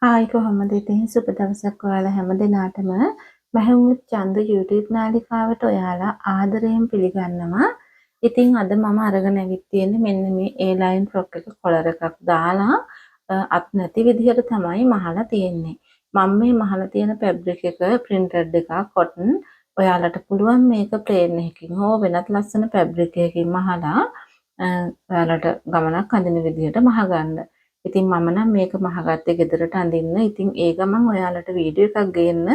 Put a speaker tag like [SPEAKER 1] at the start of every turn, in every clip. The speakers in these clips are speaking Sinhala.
[SPEAKER 1] හායි කොහොමද ඉතින් සුබ දවසක් ඔයාලා හැමදෙනාටම මහවුත් චන්ද YouTube නාලිකාවට ඔයාලා ආදරයෙන් පිළිගන්නවා. ඉතින් අද මම අරගෙන ඇවිත් තියෙන්නේ මෙන්න මේ A-line frock එක කොලර් එකක් දාලා අත් නැති විදිහට තමයි මහලා තියෙන්නේ. මම මේ මහලා තියෙන fabric එක printed එකක් cotton. ඔයාලට පුළුවන් මේක plain එකකින් හෝ වෙනත් ලස්සන fabric එකකින් මහලා ඔයාලට ගමනක් අඳින විදිහට මහගන්න. ඉතින් මම නම් මේක මහගත්තේ ගෙදරට අඳින්න. ඉතින් ඒ ගමන් ඔයාලට වීඩියෝ එකක් ගේන්න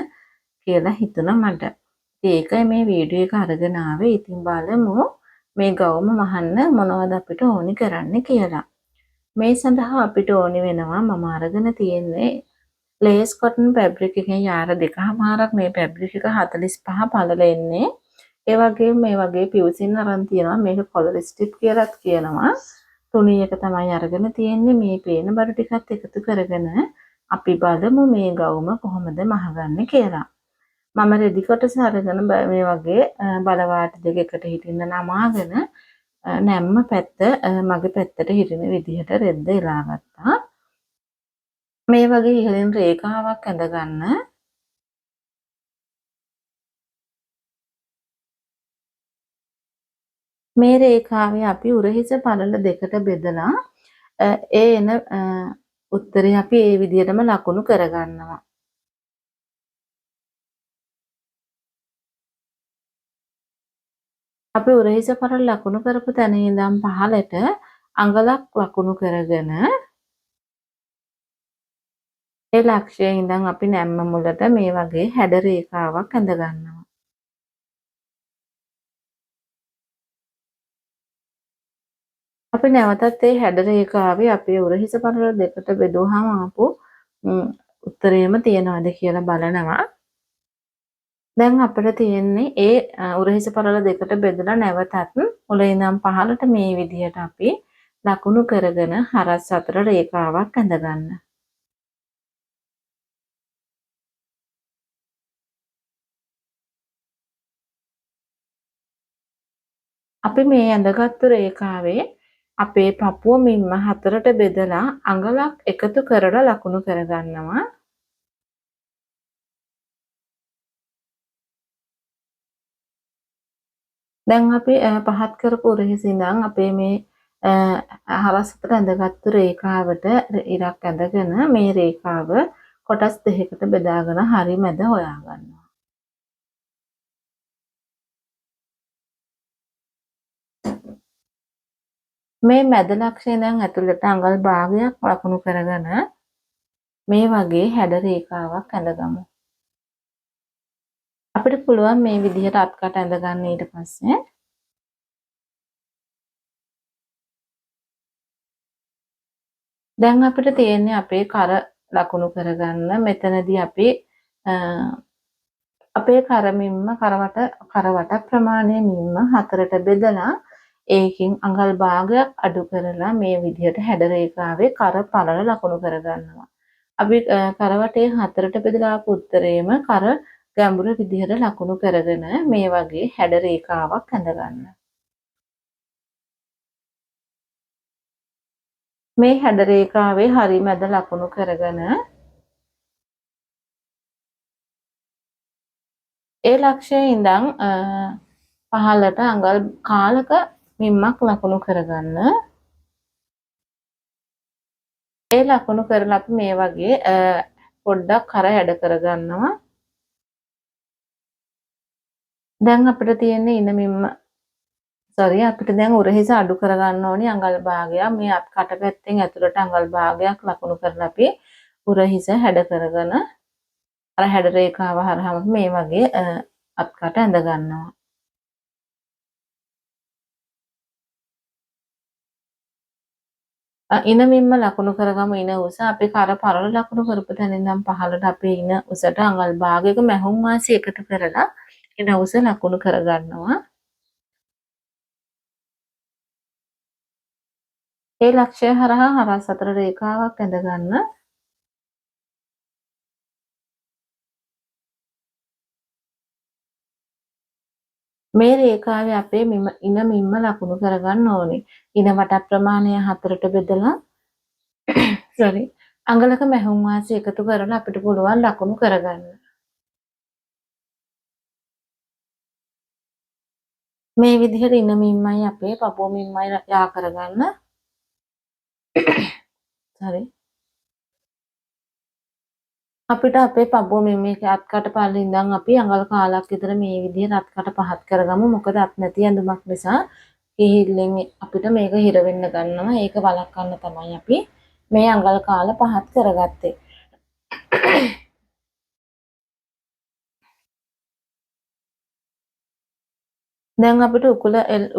[SPEAKER 1] කියලා හිතුණා මට. ඉතින් ඒකයි මේ වීඩියෝ එක අරගෙන ආවේ. ඉතින් බලමු මේ ගවුම මහන්න මොනවද අපිට ඕනි කරන්න කියලා. මේ සඳහා අපිට ඕනි වෙනවා මම අරගෙන තියෙන්නේ ලේස් කොටන් ෆැබ්‍රික් එකෙන් යාර 2මාරක් මේ ෆැබ්‍රික් එක 45 පළල එන්නේ. ඒ වගේම මේ වගේ පිවුසින් අරන් තියෙනවා. මේක කොලර් ස්ටිප් කියලාත් කියනවා. තුනී එක තමයි අරගෙන තියෙන්නේ. මේ පේන බර ටිකත් එකතු කරගෙන අපි බලමු මේ ගවුම කොහොමද මහගන්නේ කියලා. මම රෙදි කොටස අරගෙන මේ වගේ බලවාට දෙක එකට හිටින්න නමාගෙන නැම්ම පැත්ත මගේ පැත්තට හිටින විදිහට රෙද්ද එලා ගත්තා. මේ වගේ ඉහළින් රේඛාවක් ඇඳගන්න. මේ රේඛාවේ අපි උරහිස පළල දෙකට බෙදලා ඒ එන උත්තරේ අපි ඒ විදිහටම ලකුණු කරගන්නවා. අපි උරහිස පළල ලකුණු කරපු තැන ඉඳන් පහළට අඟලක් ලකුණු කරගෙන ඒ ලක්ෂයේ ඉඳන් අපි නැම්ම මුලට මේ වගේ හැඩ රේඛාවක් ඇඳ ගන්නවා. අපි නැවතත් මේ හැඩ රේඛාවේ අපේ උරහිස පළල දෙකට බෙදුවාම ආපු උත්තරේම තියනවාද කියලා බලනවා. දැන් අපිට තියෙන්නේ ඒ උරහිස පළල දෙකට බෙදලා නැවතත් මුල ඉඳන් පහළට මේ විදිහට අපි ලකුණු කරගෙන හරස් අතර රේඛාවක් ඇඳ ගන්න. අපි මේ ඇඳගත්තු රේඛාවේ අපේ පපුව මිම්ම හතරට බෙදලා අඟලක් එකතු කරලා ලකුණු කරගන්නවා. දැන් අපි පහත් කරපු උරහිස ඉඳන් අපේ මේ හරස් අතර ඇඳගත්තු රේඛාවට ඉරක් ඇඳගෙන මේ රේඛාව කොටස් දෙකකට බෙදාගෙන හරි මැද හොයාගන්නවා. මේ මැද ලක්ෂය ඉඳන් ඇතුළට අඟල් භාගයක් ලකුණු කරගෙන මේ වගේ හැඩ රේඛාවක් ඇඳගමු. අපිට පුළුවන් මේ විදිහට අත්කට ඇඳගන්න ඊට පස්සේ දැන් අපිට තියෙන්නේ අපේ කර ලකුණු කරගන්න. මෙතනදී අපි අපේ කරමින්ම කරවට ප්‍රමාණය මින්ම හතරට බෙදලා ඒකින් අඟල් භාගයක් අඩු කරලා මේ විදිහට හැඩ රේඛාවේ කර පළල ලකුණු කරගන්නවා. අපි කරවටේ හතරට බෙදලා ආපු උත්තරේම කර ගැඹුරු විදිහට ලකුණු කරගෙන මේ වගේ හැඩ රේඛාවක් ඇඳගන්න. මේ හැඩ රේඛාවේ හරි මැද ලකුණු කරගෙන ඒ ලක්ෂයේ ඉඳන් පහළට අඟල් කාලක මිම්මක් ලකුණු කරගන්න. ඒ ලකුණු කරලා අපි මේ වගේ පොඩ්ඩක් කර හැඩ කරගන්නවා. දැන් අපිට තියෙන්නේ ඉන මිම්ම අපිට දැන් උරහිස අඩු කරගන්න ඕනි අඟල් භාගයක්. මේ කට පැත්තෙන් ඇතුළට අඟල් භාගයක් ලකුණු කරලා අපි උරහිස හැඩ කරගෙන අර හැඩ රේඛාව හරහාම මේ වගේ අත්කට ඇඳ ගන්නවා. ඉන මිම්ම ලකුණු කරගමු ඉන උස. අපි කර පරල ලකුණු කරපු තැන ඉඳන් පහළට අපේ ඉන උසට අඟල් භාගයක මැහුම් වාසි එකතු කරලා ඉන උස ලකුණු කරගන්නවා. ඒ ලක්ෂය හරහා හරස් අතර රේඛාවක් ඇඳ ගන්න. මේ රේඛාවේ අපේ ඉන මිම්ම ලකුණු කරගන්න ඕනේ. ඉන වට ප්‍රමාණය හතරට බෙදලා අඟලක මැහුම් වාසි එකතු කරලා අපිට පුළුවන් ලකුණු කරගන්න. මේ විදිහට ඉන මිම්මයි අපේ පපුව මිම්මයි යා කරගන්න. හරි. අපිට අපේ පපුව මිම්මේ අත්කට පල්ලේ ඉඳන් අපි අඟල් කාලක් විතර මේ විදිහට අත්කට පහත් කරගමු. මොකද අත් නැති ඇඳුමක් නිසා කිහිල්ලෙන් අපිට මේක හිර වෙන්න ගන්නවා. ඒක වළක්වන්න තමයි අපි මේ අඟල් කාල පහත් කරගත්තේ. දැන් අපිට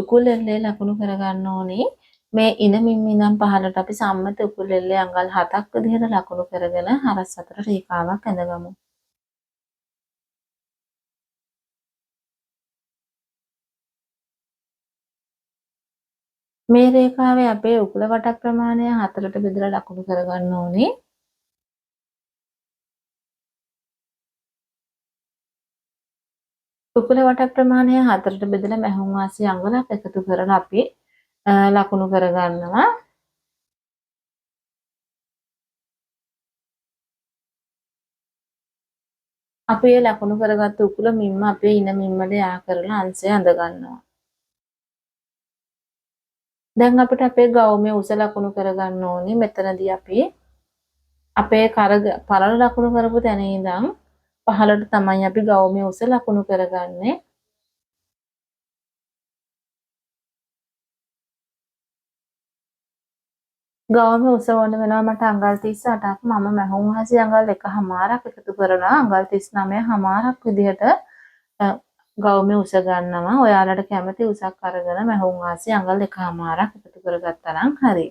[SPEAKER 1] උකුල් එල්ලේ ලකුණු කරගන්න ඕනේ. මේ ඉන මිම්ම ඉඳන් පහළට අපි සම්මත උකුල් එල්ලේ අඟල් 7ක් විදිහට ලකුණු කරගෙන හරස් අතර රේඛාවක් ඇඳගමු. මේ රේඛාවේ අපේ උකුල වටක් ප්‍රමාණය 4ට බෙදලා ලකුණු කරගන්න ඕනේ. උකුල වටක් ප්‍රමාණය 4ට බෙදලා මැහුම් වාසි අඟලක් එකතු කරලා අපි ලකුණු කරගන්නවා. අපි ඒ ලකුණු කරගත්ත උකුල මිම්ම අපේ ඉන මිම්මට යා කරලා අංශය අඳ ගන්නවා. දැන් අපිට අපේ ගවුමේ උස ලකුණු කරගන්න ඕනේ. මෙතනදී අපි අපේ පරල ලකුණු කරපු තැන ඉඳන් පහළට තමයි අපි ගවුමේ උස ලකුණු කරගන්නේ. ගවුමේ උස ඕන වෙනවා මට අඟල් 38ක්. මම මැහුම් වාසි අඟල් 1.5ක් එකතු කරලා අඟල් 39.5ක් විදිහට ගවුමේ උස ගන්නවා. ඔයාලට කැමති උසක් අරගෙන මැහුම් වාසි අඟල් 1.5ක් එකතු කරගත්තා නම් හරි.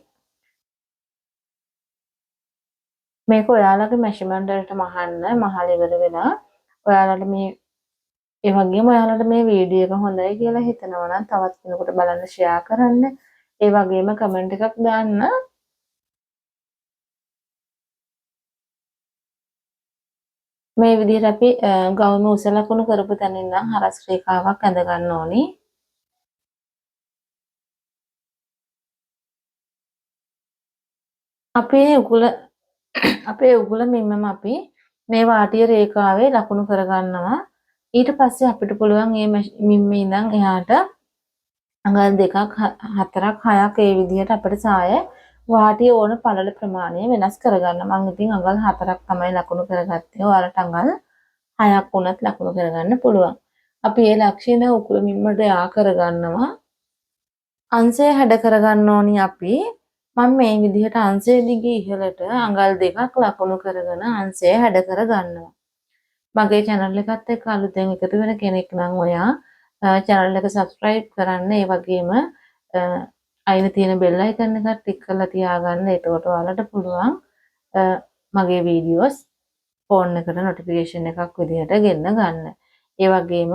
[SPEAKER 1] මේක ඔයාලගේ මෙෂර්මන්ට් වලටම අහන්න මහල ඉවර වෙලා ඔයාලට මේ ඒ වගේම ඔයාලට මේ වීඩියෝ එක හොඳයි කියලා හිතනවා නම් තවත් කෙනෙකුට බලන්න ෂෙයා කරන්න. ඒ වගේම කමෙන්ට් එකක් දාන්න. මේ විදිහට අපි ගවුම උස ලකුණු කරපු තැන ඉඳන් හරස් රේඛාවක් ඇඳ ගන්න ඕනි. අපේ උගුල මෙන්නම අපි මේ වාටිය රේඛාවේ ලකුණු කරගන්නවා. ඊට පස්සේ අපිට පුළුවන් මේ මිම්මේ ඉඳන් එහාට අඟල් 2ක් 4ක් 6ක් ඒ විදිහට අපිට සාය වාටිය ඕන පළල ප්‍රමාණය වෙනස් කරගන්න. මම ඉතින් අඟල් 4ක් තමයි ලකුණු කරගත්තේ. ඔයාලට අඟල් 6ක් වුණත් ලකුණු කරගන්න පුළුවන්. අපි මේ ලක්ෂණ උකුල මිම්මට යා කරගන්නවා. අංශය හැඩ කරගන්න ඕනි අපි. මම මේ විදිහට අංශය දිගේ ඉහළට අඟල් 2ක් ලකුණු කරගෙන අංශය හැඩ කරගන්නවා. මගේ channel එකත් එක්ක අලුතෙන් එකතු වෙන කෙනෙක් නම් ඔයා channel එක subscribe කරන්න. ඒ වගේම අයින තියෙන bell icon එක ටික් කරලා තියාගන්න. එතකොට ඔයාලට පුළුවන් මගේ videos phone එකට notification එකක් විදිහට ගෙන්න ගන්න. ඒ වගේම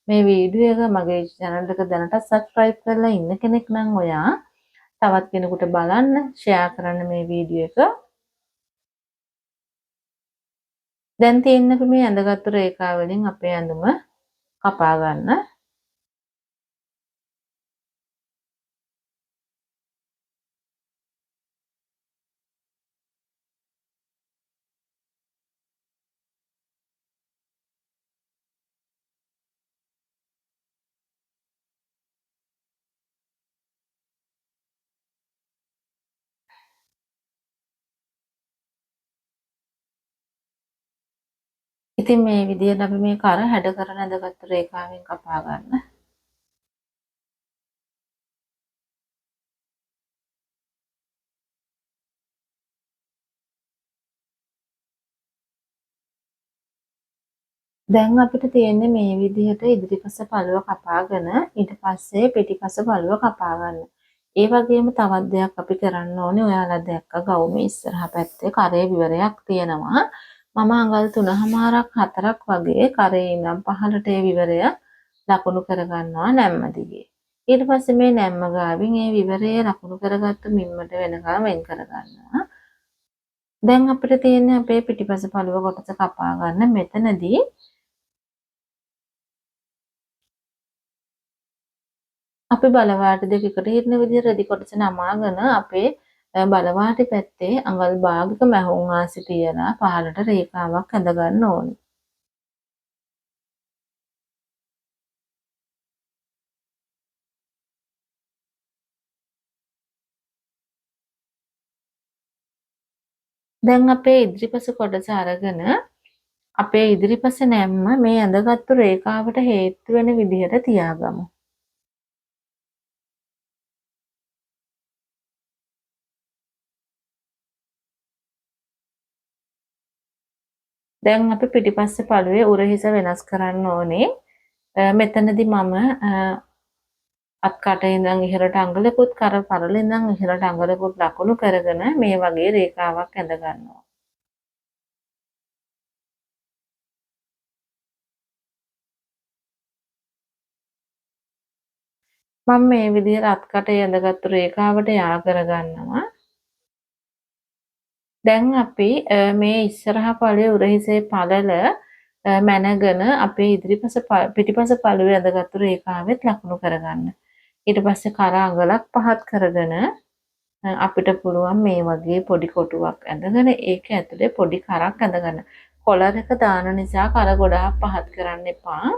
[SPEAKER 1] මේ වීඩියෝ එක මගේ channel එක දැනට subscribe කරලා ඉන්න කෙනෙක් නම් ඔයා තවත් කෙනෙකුට බලන්න share කරන්න මේ වීඩියෝ එක. දැන් තියෙන අපි මේ ඇඳගත්තු රේඛාව වලින් අපේ ඇඳුම කපා ගන්න. ඉතින් මේ විදිහට අපි මේ කර හැඩ කරන ඇඳගත්තු රේඛාවෙන් කපා ගන්න. දැන් අපිට තියෙන්නේ මේ විදිහට ඉදිරිපස පළුව කපාගෙන ඊට පස්සේ පිටිපස පළුව කපා ගන්න. ඒ වගේම තවත් දෙයක් අපි කරන්න ඕනේ. ඔයාලා දැක්ක ගවුමේ ඉස්සරහා පැත්තේ කරේ විවරයක් තියෙනවා. මම අඟල් 3මාරක් 4ක් වගේ කරේ ඉඳන් පහළට ඒ විවරය ලකුණු කරගන්නවා නැම්ම දිගේ. ඊට පස්සේ මේ නැම්ම ගාවින් ඒ විවරය ලකුණු කරගත්තු මිම්මට වෙනකම් වෙන් කරගන්නවා. දැන් අපිට තියෙන්නේ අපේ පිටිපස පළුව කොටස කපා ගන්න. මෙතනදී අපි බලවාට දෙකකට හිටින විදිහට රෙදි කොටස නමාගෙන අපේ බලවාටි පැත්තේ අඟල් භාගික මැහුම් ආසි තියලා පහළට රේඛාවක් ඇඳ ගන්න ඕනේ. දැන් අපේ ඉදිරිපස කොටස අරගෙන අපේ ඉදිරිපස නැම්ම මේ ඇඳගත්තු රේඛාවට හේතු වෙන විදිහට තියාගමු. දැන් අපි පිටිපස්සේ පළුවේ උරහිස වෙනස් කරන්න ඕනේ. මෙතනදී මම අත් කටේ ඉඳන් ඉහළට අඟලකුත් කර පරල ඉඳන් ඉහළට අඟලකුත් ලකුණු කරගෙන මේ වගේ රේඛාවක් ඇඳ ගන්නවා. මම මේ විදිහට අත් කටේ ඇඳගත්තු රේඛාවට යා කරගන්නවා. දැන් අපි මේ ඉස්සරහා පළුවේ උරහිසේ පළල මැනගෙන අපේ ඉදිරිපස පිටිපස පළුවේ ඇඳගත්තු රේඛාවෙත් ලකුණු කරගන්න. ඊට පස්සේ කර අඟලක් පහත් කරගෙන අපිට පුළුවන් මේ වගේ පොඩි කොටුවක් ඇඳගෙන ඒක ඇතුලේ පොඩි කරක් ඇඳගන්න. කොලර් එක දාන නිසා කර ගොඩාක් පහත් කරන්න එපා.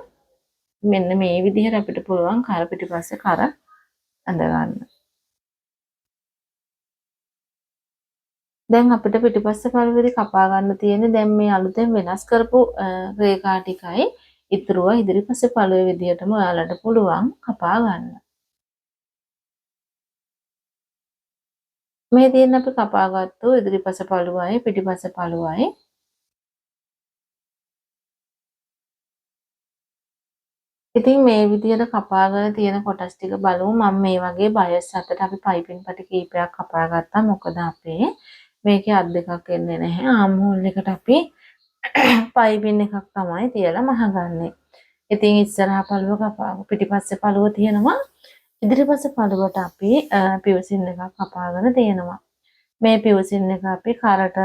[SPEAKER 1] මෙන්න මේ විදිහට අපිට පුළුවන් කර පිටිපස්සේ කර ඇඳගන්න. දැන් අපිට පිටිපස්ස පළුවේදී කපා ගන්න තියෙන්නේ දැන් මේ අලුතෙන් වෙනස් කරපු රේඛා ටිකයි ඉතුරුව ඉදිරිපස්සේ පළුවේ විදිහටම ඔයාලට පුළුවන් කපා ගන්න. මේ තියෙන අපි කපාගත්තු ඉදිරිපස පළුවයි පිටිපස පළුවයි ඉතින් මේ විදිහට කපාගෙන තියෙන කොටස් ටික බලමු. මම මේ වගේ බයස් අතට අපි පයිපින් පටි කීපයක් කපා ගත්තා. මොකද අපේ මේකේ අත් දෙකක් එන්නේ නැහැ. ආම් හෝල් එකට අපි පයිපින් එකක් තමයි තියලා මහගන්නේ. ඉතින් ඉස්සරහා පළුව කපාගමු. පිටිපස්සේ පළුව තියෙනවා. ඉදිරිපස්සේ පළුවට අපි පිවසින් එකක් කපාගෙන තියෙනවා. මේ පිවසින් එක අපි කරට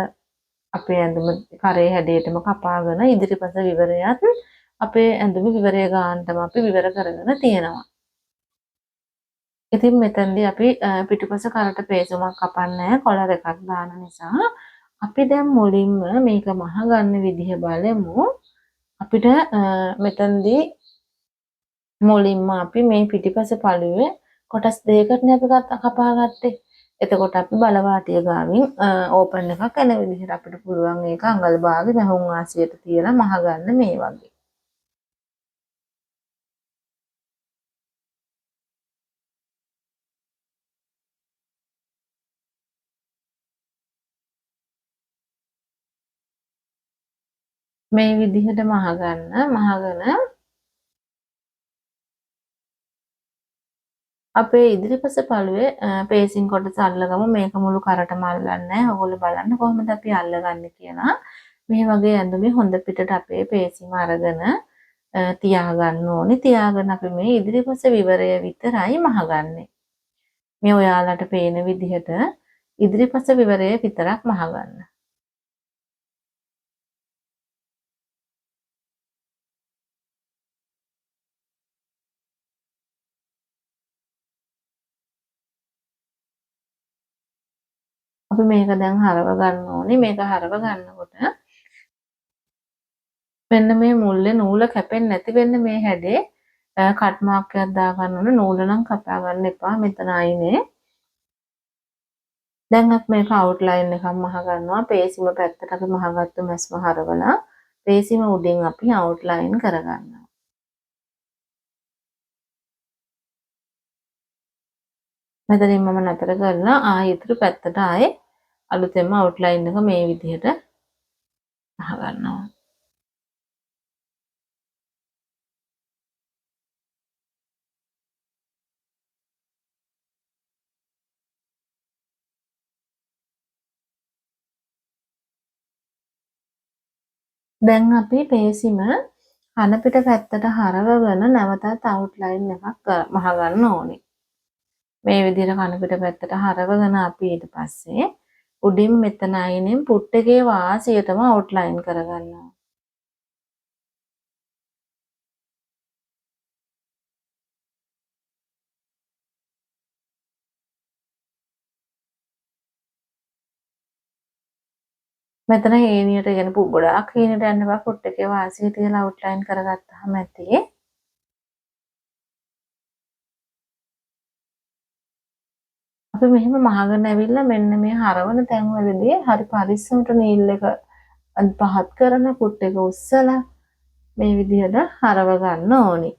[SPEAKER 1] අපේ ඇඳුම කරේ හැඩයටම කපාගෙන ඉදිරිපස විවරයත් අපේ ඇඳුම විවරය ගන්නටම අපි විවර කරගෙන තියෙනවා. ඉතින් මෙතනදී අපි පිටුපස කරට පේසුමක් කපන්නේ කොලර් එකක් දාන නිසා අපි දැන් මුලින්ම මේක මහ ගන්න විදිහ බලමු. අපිට මෙතනදී මුලින්ම අපි මේ පිටිපස පළුවේ කොටස් දෙකකටනේ අපි කපා ගත්තේ. එතකොට අපි බලවාටිය ගාමින් ඕපන් එකක් එන විදිහට අපිට පුළුවන් ඒක අඟල් භාගෙ මහුම් ආසියට තියලා මහ ගන්න මේ වගේ. මේ විදිහට මහගෙන අපේ ඉදිරිපස පළුවේ පේසින් කොටස අල්ලගමු. මේක මුළු කරටම අල්ලන්නේ නැහැ. ඔයගොල්ලෝ බලන්න කොහොමද අපි අල්ලගන්නේ කියලා. මේ වගේ ඇඳුමේ හොඳ පිටට අපේ පේසිම අරගෙන තියාගන්න ඕනේ. තියාගෙන අපි මේ ඉදිරිපස විවරය විතරයි මහගන්නේ. මේ ඔයාලට පේන විදිහට ඉදිරිපස විවරය විතරක් මහගන්න. අපි මේක දැන් හරව ගන්න ඕනේ. මේක හරව ගන්නකොට මෙන්න මේ මුල්ලේ නූල කැපෙන්නේ නැති වෙන්න මේ හැඩේ කට් මාක් එකක් දා ගන්න ඕනේ. නූල නම් කපා ගන්න එපා. මෙතන අයිනේ. දැන් අපි මේක අවුට්ලයින් එකක් මහ ගන්නවා. පේසිම පැත්තට අපි මහගත්තු මැස්ම හරවලා පේසිම උඩින් අපි අවුට්ලයින් කරගන්නවා. මෙතනින් මම නතර කරලා ආයෙ ඉතුරු පැත්තට ආයෙ අලුතෙන්ම අවුට්ලයින් එක මේ විදිහට මහ ගන්නවා. දැන් අපි පේසිම කන පිට පැත්තට හරවගෙන නැවතත් අවුට්ලයින් එකක් මහ ගන්න ඕනේ. මේ විදිහට කන පිට පැත්තට හරවගෙන අපි ඊට පස්සේ උඩින් මෙතන අයිනෙන් පුට් එකේ වාසියටම අවුට්ලයින් කරගන්නවා. මෙතන හේනියට ගෙන ගොඩාක් හේනියට යන්න බෑ ෆොට් එකේ වාසිය තියලා අවුට්ලයින් කරගත්තාම ඇති. අපි මෙහෙම මහගෙන ඇවිල්ලා මෙන්න මේ හරවන තැන්වලදී හරි පරිස්සමට නීල් එක පහත් කරන ෆොට් එක උස්සලා මේ විදිහට හරව ගන්න ඕනි.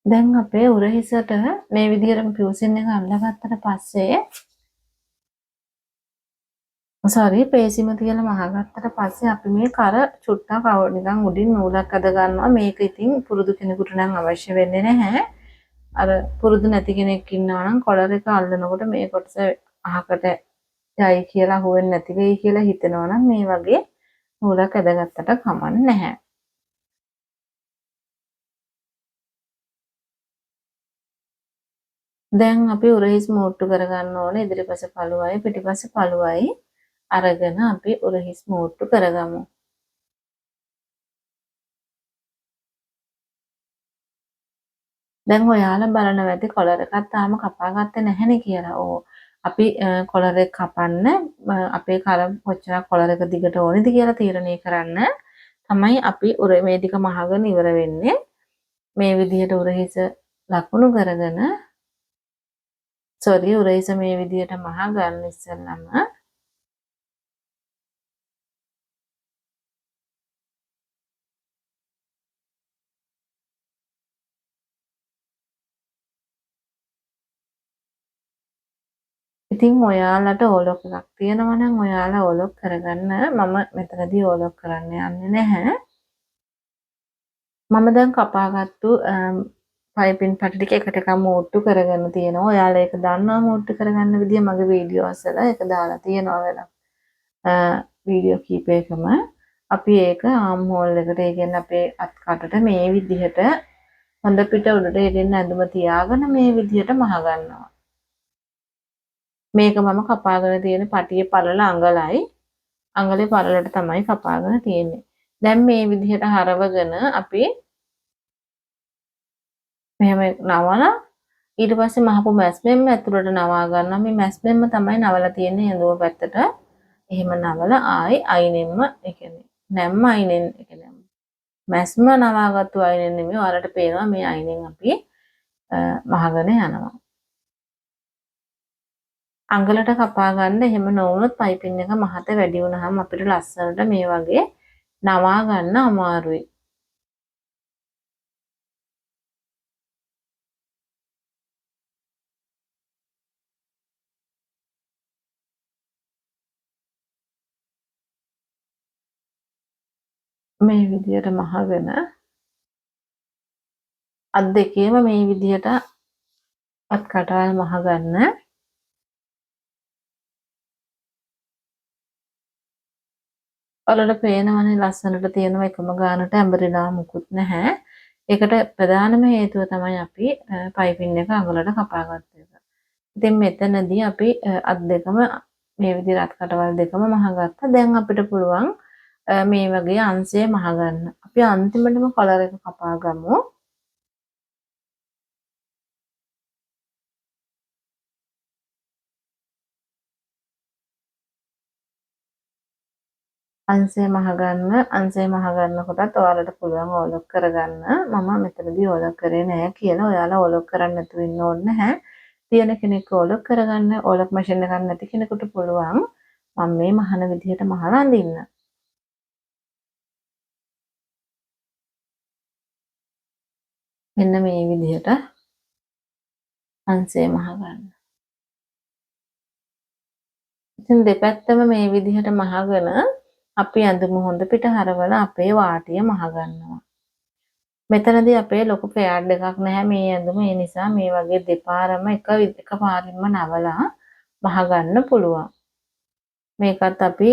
[SPEAKER 1] දැන් අපේ උරහිසට මේ විදිහට පියුසින් එක අල්ලගත්තට පස්සේ පේසිම තියලා මහගත්තට පස්සේ අපි මේ කර චුට්ටක් නිකන් උඩින් නූලක් අද ගන්නවා. මේක ඉතින් පුරුදු කෙනෙකුට නම් අවශ්‍ය වෙන්නේ නැහැ. අර පුරුදු නැති කෙනෙක් ඉන්නවා නම් කොලර් එක අල්ලනකොට මේ කොටස අහකට යයි කියලා අහුවෙන්නේ නැති වෙයි කියලා හිතනවා නම් මේ වගේ නූලක් ඇදගත්තට කමක් නැහැ. දැන් අපි උරහිස් මෝට්ටු කරගන්න ඕනේ. ඉදිරිපස පළුවයි පිටිපස පළුවයි අරගෙන අපි උරහිස් මෝට්ටු කරගමු. දැන් ඔයාලා බලනවා ඇති කොලර් එකක් තාම කපා ගත්තේ නැහැනේ කියලා. ඕ අපි කොලර් එක කපන්න අපේ කර කොච්චර කොලර් එක දිගට ඕනේද කියලා තීරණය කරන්න තමයි අපි මේ ටික මහගෙන ඉවර වෙන්නේ. මේ විදිහට උරහිස ලකුණු කරගෙන උරහිස මේ විදිහට මහ ගන්න ඉස්සෙල්ලම ඉතින් ඔයාලට ඕලොක් එකක් තියෙනවා නම් ඔයාලා ඕලොක් කරගන්න. මම මෙතනදී ඕලොක් කරන්න යන්නේ නැහැ. මම දැන් කපාගත්තු පයිපින් පටි ටික එකට එක මෝට්ටු කරගෙන තියෙනවා. ඔයාලා ඒක දන්නවා මෝට්ටු කරගන්න විදිය මගේ වීඩියෝස් වල ඒක දාලා තියෙනවා වෙලා. වීඩියෝ කීපයකම අපි ඒක ආම් හෝල් එකට ඒ කියන්නේ අපේ අත් කටට මේ විදිහට හොඳ පිට උඩට එදින්න ඇඳුම තියාගෙන මේ විදිහට මහ ගන්නවා. මේක මම කපාගෙන තියෙන පටියේ පළල අඟලයි. අඟලේ පළලට තමයි කපාගෙන තියෙන්නේ. දැන් මේ විදිහට හරවගෙන අපි මෙහෙම නවලා ඊට පස්සේ මහපු මැස්මෙන්ම ඇතුළට නවා ගන්නවා. මේ මැස්මෙන්ම තමයි නවලා තියෙන්නේ ඇඳුම පැත්තට. එහෙම නවලා ආයි අයිනෙන්ම ඒ කියන්නේ නැම්ම අයිනෙන් ඒ කියන්නේ මැස්ම නවාගත්තු අයිනෙන් නෙමෙයි. ඔයාලට පේනවා මේ අයිනෙන් අපි මහගෙන යනවා. අඟලට කපා ගන්න එහෙම නොවුනොත් පයිපින් එක මහත වැඩි වුණාම අපිට ලස්සනට මේ වගේ නවා ගන්න අමාරුයි. මේ විදිහට මහගෙන අත් දෙකේම මේ විදිහට අත් කටවල් මහගන්න. ඔයාලට පේනවනේ ලස්සනට තියෙනවා එකම ගානට ඇඹරිලා මුකුත් නැහැ. ඒකට ප්‍රධානම හේතුව තමයි අපි පයිපින් එක අඟලට කපාගත්ත එක. ඉතින් මෙතනදී අපි අත් දෙකම මේ විදිහට අත් කටවල් දෙකම මහගත්තා. දැන් අපිට පුළුවන් මේ වගේ අංශය මහගන්න. අපි අන්තිමටම කලර් එක කපා ගමු. අංශය මහගන්නකොටත් ඔයාලට පුළුවන් ඕලොක් කරගන්න. මම මෙතනදී ඕලොක් කරේ නැහැ කියලා. ඔයාලා ඕලොක් කරන්න නැතුව ඉන්න ඕනේ නැහැ. තියෙන කෙනෙක් ඕලොක් කරගන්න. ඕලොක් මැෂින් එකක් නැති කෙනෙකුට පුළුවන් මම මේ මහන විදිහට මහලා අඳින්න. මෙන්න මේ විදිහට අංශය මහගන්න. ඉතින් දෙපැත්තම මේ විදිහට මහගෙන අපි ඇඳුම හොඳ පිට හරවලා අපේ වාටිය මහගන්නවා. මෙතනදී අපේ ලොකු පෑඩ් එකක් නැහැ මේ ඇඳුම. ඒ නිසා මේ වගේ දෙපාරම එකපාරින්ම නවලා මහගන්න පුළුවන්. මේකත් අපි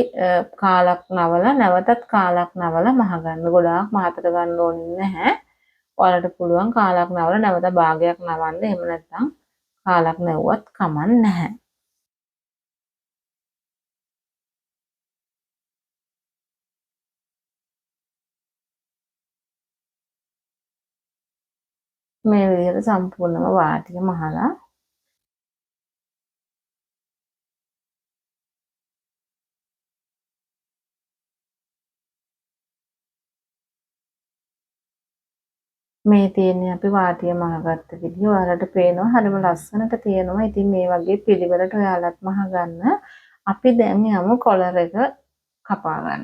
[SPEAKER 1] කාලක් නවලා නැවතත් කාලක් නවලා මහගන්න. ගොඩාක් මහතට ගන්න ඕනේ නැහැ. ඔයාලට පුළුවන් කාලක් නවලා නැවත භාගයක් නවන්න. එහෙම නැත්නම් කාලක් නැවුවත් කමක් නැහැ. මේ විදිහට සම්පූර්ණම වාටිය මහලා මේ තියෙන්නේ අපි වාටිය මහගත්ත විදිහ. ඔයාලට පේනවා හරිම ලස්සනට තියෙනවා. ඉතින් මේ වගේ පිළිවෙලට ඔයාලත් මහගන්න. අපි දැන් යමු කොලර් එක කපා ගන්න.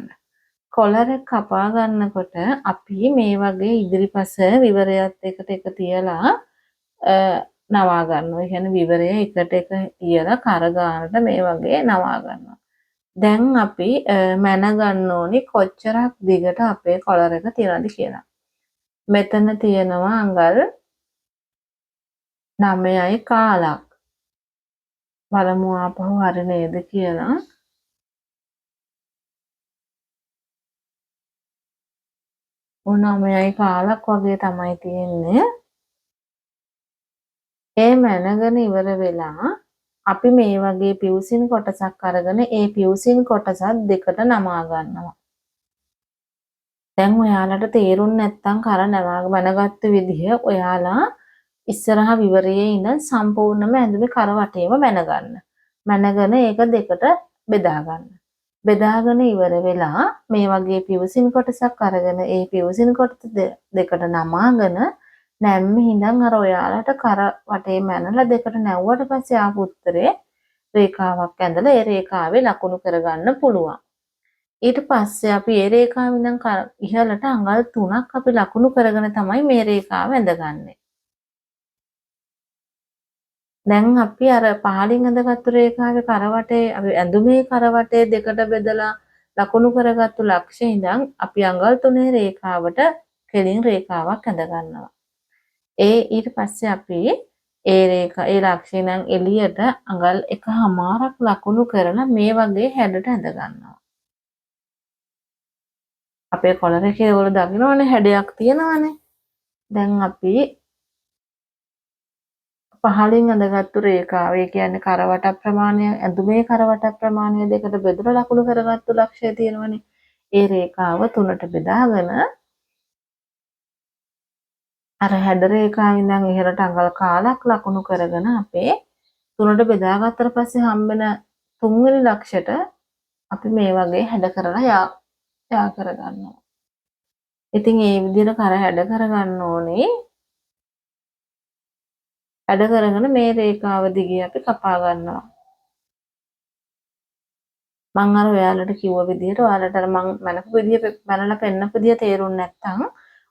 [SPEAKER 1] කොලර් එක කපා ගන්නකොට අපි මේ වගේ ඉදිරිපස විවරයත් එකට එක තියලා නවා ගන්නවා. ඒ කියන්නේ විවරය එකට එක තියලා කර ගන්නට මේ වගේ නවා ගන්නවා. දැන් අපි මැන ගන්න ඕනි කොච්චරක් දිගට අපේ කොලර් එක තියනද කියලා. මෙතන තියෙනවා අඟල් 9යි කාලක්. බලමු ආපහු හරි නේද කියලා. ඔන්න 9යි කාලක් වගේ තමයි තියෙන්නේ. ඒ මැනගෙන ඉවර වෙලා අපි මේ වගේ පිවුසින් කොටසක් අරගෙන ඒ පිවුසින් කොටසත් දෙකට නමා ගන්නවා. දැන් ඔයාලට තේරුම් නැත්නම් කර මැනගත්තු විදිහ ඔයාලා ඉස්සරහා විවරයේ ඉඳන් සම්පූර්ණයෙන්ම ඇඳුමේ කර වටේම මැනගන්න. මැනගෙන ඒක දෙකට බෙදා ගන්න. බෙදාගෙන ඉවර වෙලා මේ වගේ පිවුසින් කොටසක් අරගෙන ඒ පිවුසින් කොටස දෙකට නමාගෙන නැම්මේ ඉඳන් අර ඔයාලට කර වටේ මැනලා දෙකට නැව්වට පස්සේ ආපු උත්තරේ රේඛාවක් ඇඳලා ඒ රේඛාවේ ලකුණු කරගන්න පුළුවන්. ඊට පස්සේ අපි ඒ රේඛාව ඉඳන් ඉහළට අඟල් 3ක් අපි ලකුණු කරගෙන තමයි මේ රේඛාව ඇඳගන්නේ. දැන් අපි අර පහලින් ඇඳගත්තු රේඛාවේ කරවටේ අපි ඇඳුමේ කරවටේ දෙකට බෙදලා ලකුණු කරගත්තු ලක්ෂ්‍ය ඉඳන් අපි අඟල් 3 රේඛාවට කෙලින් රේඛාවක් ඇඳ ගන්නවා. ඊට පස්සේ අපි ඒ ලක්ෂ්‍ය ඉඳන් එළියට අඟල් 1.5ක් ලකුණු කරලා මේ වගේ හැඩට ඇඳ ගන්නවා. අපේ කොලර් එකේ ඔයගොල්ලෝ දකින්නවනේ හැඩයක් තියෙනවානේ. දැන් අපි පහලින් ඇඳගත්තු රේඛාව ඒ කියන්නේ කරවට ප්‍රමාණය ඇඳුමේ කරවට ප්‍රමාණය දෙකට බෙදලා ලකුණු කරගත්තු ලක්ෂය තියෙනවනේ. ඒ රේඛාව තුනට බෙදාගෙන අර හැඩ රේඛාව ඉඳන් ඉහළට අඟල් කාලක් ලකුණු කරගෙන අපේ තුනට බෙදාගත්තට පස්සේ හම්බෙන තුන්වෙනි ලක්ෂයට අපි මේ වගේ හැඩ කරලා යා කරගන්නවා. ඉතින් මේ විදිහට කර හැඩ කරගන්න ඕනේ. හැඩ කරගෙන මේ රේඛාව දිගේ අපි කපා ගන්නවා. මම අර ඔයාලට කිව්ව විදිහට ඔයාලට අර මම මනපු විදිහ මනලා පෙන්නපු විදිහ තේරුම් නැත්නම්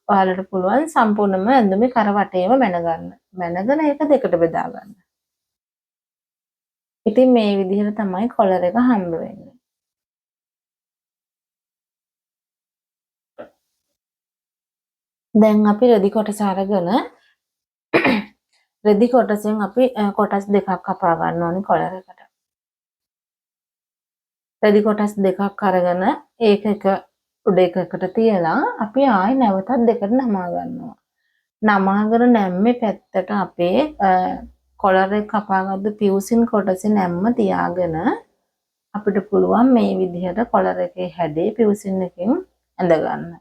[SPEAKER 1] ඔයාලට පුළුවන් සම්පූර්ණයෙන්ම ඇඳුමේ කර වටේම මැන ගන්න. මැනගෙන ඒක දෙකට බෙදා ගන්න. ඉතින් මේ විදිහට තමයි කොලර් එක හම්බ වෙන්නේ. දැන් අපි රෙදි කොටස අරගෙන රෙදි කොටසෙන් අපි කොටස් දෙකක් කපා ගන්න ඕනි කොලර් එකට. රෙදි කොටස් දෙකක් අරගෙන ඒක එක උඩ එකකට තියලා අපි ආයි නැවතත් දෙකට නමා ගන්නවා. නමාගෙන නැම්මේ පැත්තට අපේ කොලර් එක කපාගත්තු පිවුසින් කොටසේ නැම්ම තියාගෙන අපිට පුළුවන් මේ විදිහට කොලර් එකේ හැඩේ පිවුසින් එකෙන් ඇඳ ගන්න.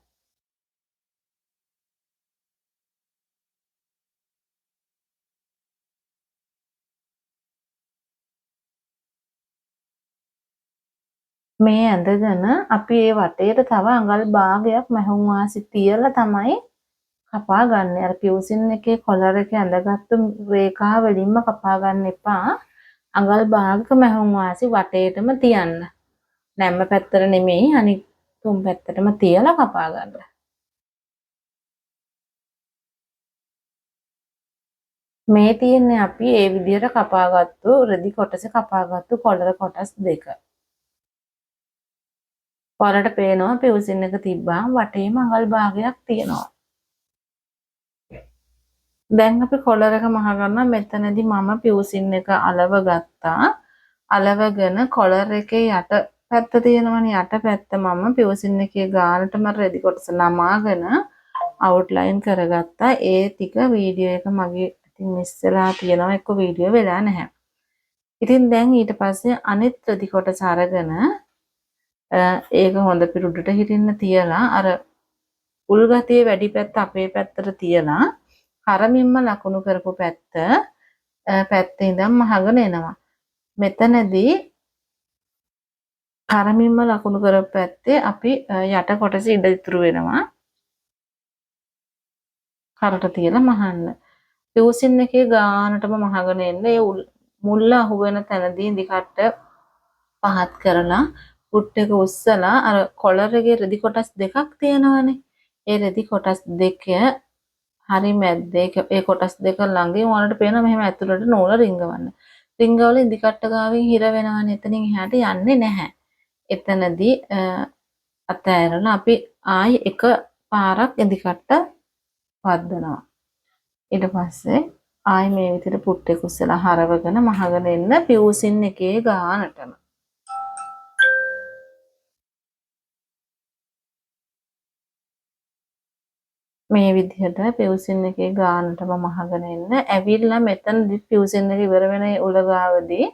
[SPEAKER 1] මේ ඇඳගෙන අපි ඒ වටේට තව අඟල් භාගයක් මැහුම් වාසි තියලා තමයි කපා ගන්න. අර පිවුසින් එකේ කොලර් එකේ ඇඳගත්තු රේඛා වලින්ම කපා ගන්න එපා. අඟල් භාගක මැහුම් වාසි වටේටම තියන්න. නැම්ම පැත්තට නෙමෙයි අනිත් තුන් පැත්තටම තියලා කපා ගන්න. මේ තියෙන්නේ අපි ඒ විදිහට කපාගත්තු රෙදි කොටස කපාගත්තු කොලර කොටස් දෙක. ඔයාලට පේනවා පිවුසින් එක තිබ්බාම වටේම අඟල් භාගයක් තියෙනවා. දැන් අපි කොලර් එක මහ ගන්නවා. මෙතනදී මම පිවුසින් එක අලව ගත්තා. අලවගෙන කොලර් එකේ යට පැත්ත තියෙනවනේ යට පැත්ත මම පිවුසින් එකේ ගානටම රෙදි කොටස නමාගෙන අවුට්ලයින් කරගත්තා. ඒ ටික වීඩියෝ එක මගේ ඉතින් මිස් වෙලා තියෙනවා. එක්ක වීඩියෝ වෙලා නැහැ. ඉතින් දැන් ඊට පස්සේ අනිත් රෙදි කොටස අරගෙන ඒක හොඳ පිරුඩට හිටින්න තියලා අර උල් ගතිය වැඩි පැත්ත අපේ පැත්තට තියලා කරමින්ම ලකුණු කරපු පැත්තේ ඉඳන් මහගෙන එනවා. මෙතනදී කරමින්ම ලකුණු කරපු පැත්තේ අපි යට කොටස ඉඳ ඉතුරු වෙනවා. කරට තියලා මහන්න. පිවුසින් එකේ ගානටම මහගෙන එන්න. ඒ මුල්ල අහු වෙන තැනදී ඉදිකට පහත් කරලා පුට් එක උස්සලා අර කොලර් එකේ රෙදි කොටස් දෙකක් තියෙනවනේ. ඒ රෙදි කොටස් දෙක හරි මැද්දේ ඒ කොටස් දෙක ළඟින් ඔයාලට පේනවා මෙහෙම ඇතුළට නූල රිංගවන්න. රිංගවල ඉදිකට්ට ගාවින් හිර වෙනවනේ. එතනින් එහාට යන්නේ නැහැ. එතනදී අතෑරලා අපි ආයි එක පාරක් ඉදිකට්ට වද්දනවා. ඊට පස්සේ ආයි මේ විදිහට පුට් එක උස්සලා හරවගෙන මහගෙන එන්න පිවුසින් එකේ ගානටම. මේ විදිහට පිවුසින් එකේ ගානටම මහගෙන එන්න. ඇවිල්ලා මෙතනදි පිවුසින් එක ඉවර වෙන උලගාවදී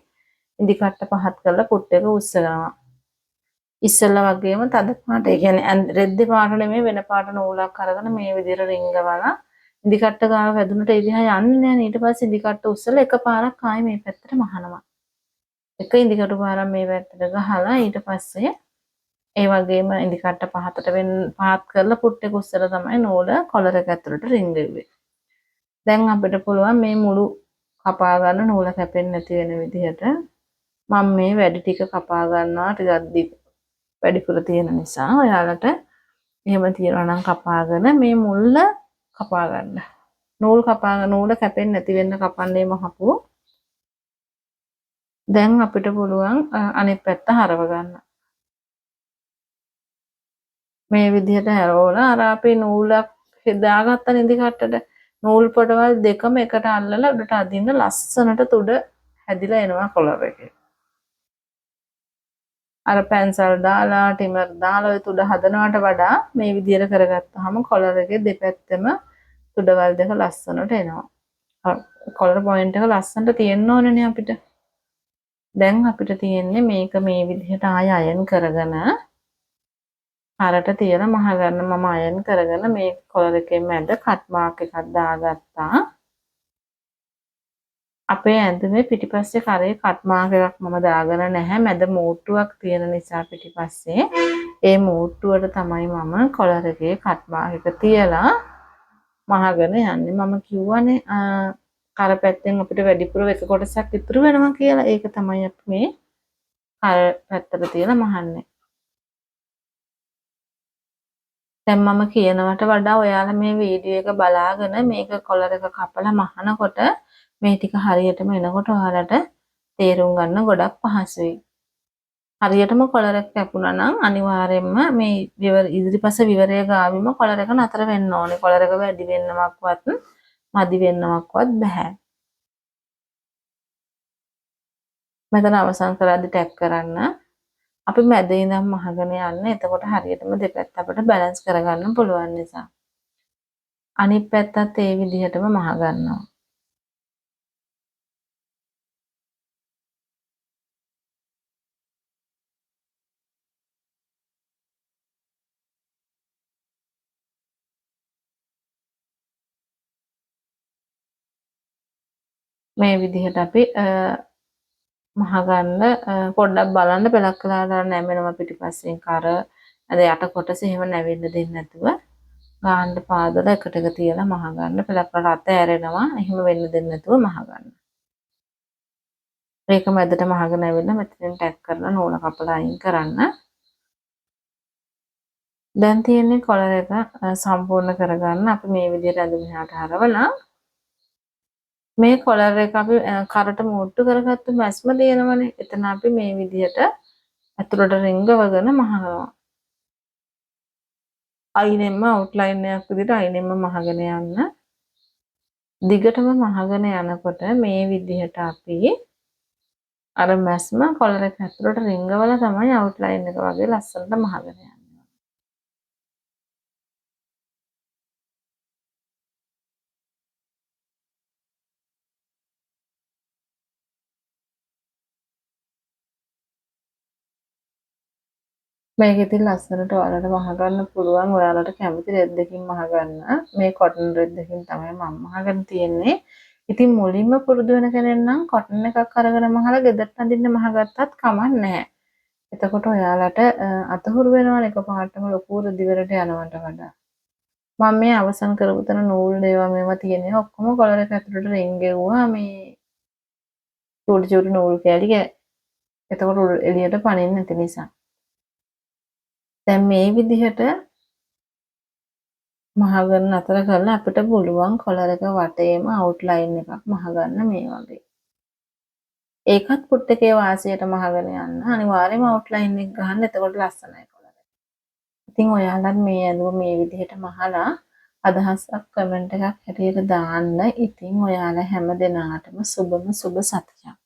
[SPEAKER 1] ඉදිකට්ට පහත් කරලා පුට් එක උස්සනවා. ඉස්සෙල්ලා වගේම තද පාට ඒ කියන්නේ රෙද්ද පාට නෙමෙයි වෙන පාට නූලක් අරගෙන මේ විදිහට රිංගවලා ඉදිකට්ට ගාව වැදුනට එළියා යන්නේ නැහැ. ඊට පස්සේ ඉදිකට්ට උස්සලා එකපාරක් ආයි මේ පැත්තට මහනවා. එක ඉදිකටු පාරක් මේ පැත්තට ගහලා ඊට පස්සේ ඒ වගේම ඉදිකට්ට පහත් කරලා පුට් එක උස්සලා තමයි නූල කොලර් එක ඇතුළට රිංගෙන්නේ. දැන් අපිට පුළුවන් මේ මුළු කපා ගන්න නූල කැපෙන්නේ නැති වෙන විදිහට මම මේ වැඩි ටික කපා ගන්නවා. ටිකක් වැඩිපුර තියෙන නිසා ඔයාලට එහෙම තියනවා නම් කපාගෙන මේ මුල්ල කපා ගන්න. නූල් කැපෙන්නේ නැති වෙන්න කපන්නේ මහපුව. දැන් අපිට පුළුවන් අනිත් පැත්ත හරව ගන්න. මේ විදිහට හැරවලා අර අපි නූලක් දාගත්ත නිදි කට්ටට නූල් පොටවල් දෙකම එකට අල්ලලා උඩට අදින්න ලස්සනට තුඩ හැදිලා එනවා කොලර් එකේ. අර පැන්සල් දාලා ටිමර් දාලා ඔය තුඩ හදනවට වඩා මේ විදිහට කරගත්තාම කොලර් එකේ දෙපැත්තම තුඩවල් දෙක ලස්සනට එනවා. කොලර් පොයින්ට් එක ලස්සනට තියෙන්න ඕනනේ අපිට. දැන් අපිට තියෙන්නේ මේක මේ විදිහට ආය අයන් කරගෙන හරට තියලා මහ ගන්න. මම අයන් කරගෙන මේ කොලර් එකේ මැද කට් මාක් එකක් දාගත්තා. අපේ ඇඳුමේ පිටිපස්සේ කරේ කට් මාක් එකක් මම දාගෙන නැහැ. මැද මූට්ටුවක් තියෙන නිසා පිටිපස්සේ ඒ මූට්ටුවට තමයි මම කොලර් එකේ කට් මාක් එක තියලා මහගෙන යන්නේ. මම කිව්වනේ කර පැත්තෙන් අපිට වැඩිපුර එක කොටසක් ඉතුරු වෙනවා කියලා. ඒක තමයි අපි මේ කර පැත්තට තියලා මහන්නේ. දැන් මම කියනවට වඩා ඔයාලා මේ වීඩියෝ එක බලාගෙන මේක කොලර් එක කපලා මහනකොට මේ ටික හරියටම එනකොට ඔයාලට තේරුම් ගන්න ගොඩක් පහසුයි. හරියටම කොලර් එක කැපුණා නම් අනිවාර්යයෙන්ම මේ ඉදිරිපස විවරය ගාවිම කොලර් එක නතර වෙන්න ඕනේ. කොලර් එක වැඩි වෙන්නවක්වත් මදි වෙන්නවක්වත් බෑ. මෙතන අවසන් කරද්දි ටැග් කරන්න. අපි මැද ඉඳන් මහගෙන යන්න. එතකොට හරියටම දෙපැත්ත අපිට බැලන්ස් කරගන්න පුළුවන් නිසා. අනිත් පැත්තත් ඒ විදිහටම මහ ගන්නවා. මේ විදිහට අපි මහගන්න පොඩ්ඩක් බලන්න පෙලක් කළාට නැමෙනවා පිටිපස්සෙන් කර අද යට කොටස එහෙම නැවෙන්න දෙන්නේ නැතුව ගාන්න පාදලා එකට එක තියලා මහගන්න පෙලක් වලට අත ඇරෙනවා එහෙම වෙන්න දෙන්නේ නැතුව මහගන්න. මේක මැදට මහගෙන ඇවිල්ලා මෙතනින් ටැග් කරලා නූල කපලා අයින් කරන්න. දැන් තියෙන්නේ කොලර් එක සම්පූර්ණ කරගන්න අපි මේ විදිහට ඇඳුම එහාට හරවලා මේ කොලර් එක අපි කරට මුට්ටු කරගත්තු මැස්ම තියෙනවනේ. එතන අපි මේ විදිහට ඇතුළට රිංගවගෙන මහනවා. අයිනෙන්ම අවුට්ලයින් එකක් විදිහට අයිනෙන්ම මහගෙන යන්න. දිගටම මහගෙන යනකොට මේ විදිහට අපි අර මැස්ම කොලර් එක ඇතුළට රිංගවලා තමයි අවුට්ලයින් එක වගේ ලස්සනට මහගෙන යන්නේ. මේක ඉතින් ලස්සනට ඔයාලට මහ ගන්න පුළුවන්. ඔයාලට කැමති රෙද්දකින් මහ ගන්න. මේ කොටන් රෙද්දකින් තමයි මම මහගෙන තියෙන්නේ. ඉතින් මුලින්ම පුරුදු වෙන කෙනෙක් නම් කොටන් එකක් අරගෙන මහලා ගෙදරට අඳින්න මහගත්තත් කමක් නැහැ. එතකොට ඔයාලට අතහුරු වෙනවනේ එකපාරටම ලොකු රෙදි වලට යනවට වඩා. මම මේ අවසන් කරපු තැන නූල් ඒවා මේවා තියෙනවා. ඔක්කොම කොලර් එක ඇතුළට රින් ගෙව්වා. මේ චූටි චූටි නූල් කෑලි එතකොට එළියට පනින්න නැති නිසා. දැන් මේ විදිහට මහගන්න අතර කරලා අපිට පුළුවන් කොලර් එක වටේම අවුට්ලයින් එකක් මහගන්න මේ වගේ. ඒකත් පුට් එකේ වාසියට මහගෙන යන්න අනිවාර්යයෙන්ම අවුට්ලයින් එක ගන්න. එතකොට ලස්සනයි කොලර් එක. ඉතින් ඔයාලත් මේ ඇඳුම මේ විදිහට මහලා අදහසක් කමෙන්ට් එකක් හැටියට දාන්න. ඉතින් ඔයාලා හැම දෙනාටම සුබම සුබ සතියක්.